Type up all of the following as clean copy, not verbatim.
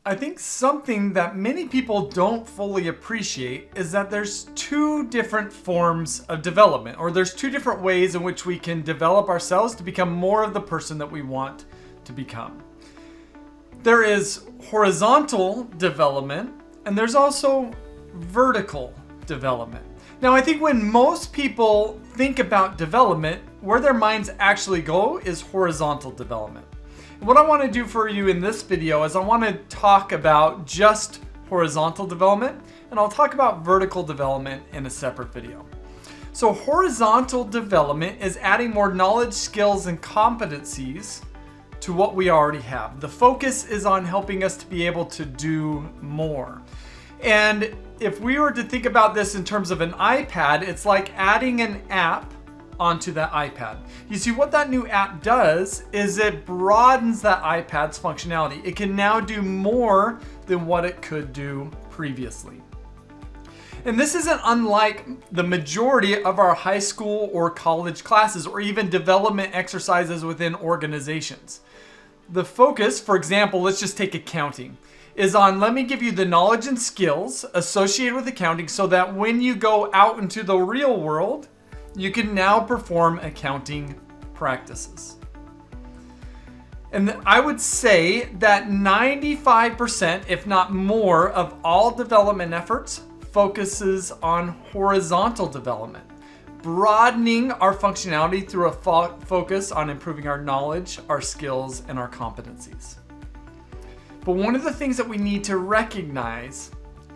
I think something that many people don't fully appreciate is that there's two different forms of development, or there's two different ways in which we can develop ourselves to become more of the person that we want to become. There is horizontal development, and there's also vertical development. Now, I think when most people think about development, where their minds actually go is horizontal development. What I want to do for you in this video is I want to talk about just horizontal development, and I'll talk about vertical development in a separate video. So horizontal development is adding more knowledge, skills, and competencies to what we already have. The focus is on helping us to be able to do more. And if we were to think about this in terms of an iPad, it's like adding an app onto that iPad. You see, what that new app does is it broadens that iPad's functionality. It can now do more than what it could do previously. And this isn't unlike the majority of our high school or college classes, or even development exercises within organizations. The focus, for example, let's just take accounting, is on, let me give you the knowledge and skills associated with accounting so that when you go out into the real world, you can now perform accounting practices. And I would say that 95%, if not more, of all development efforts focuses on horizontal development, broadening our functionality through a focus on improving our knowledge, our skills, and our competencies. But one of the things that we need to recognize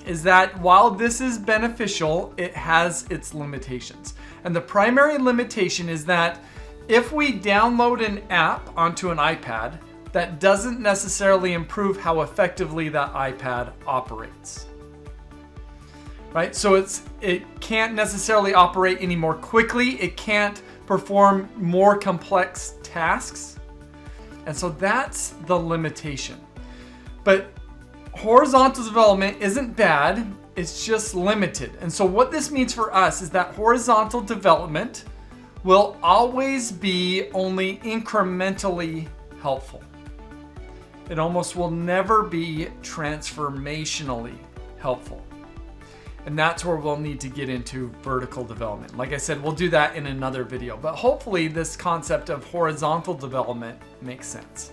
is that while this is beneficial, it has its limitations. And the primary limitation is that if we download an app onto an iPad, that doesn't necessarily improve how effectively that iPad operates. Right? So it can't necessarily operate any more quickly. It can't perform more complex tasks. And so that's the limitation. But horizontal development isn't bad, it's just limited. And so what this means for us is that horizontal development will always be only incrementally helpful. It almost will never be transformationally helpful. And that's where we'll need to get into vertical development. Like I said, we'll do that in another video, but hopefully this concept of horizontal development makes sense.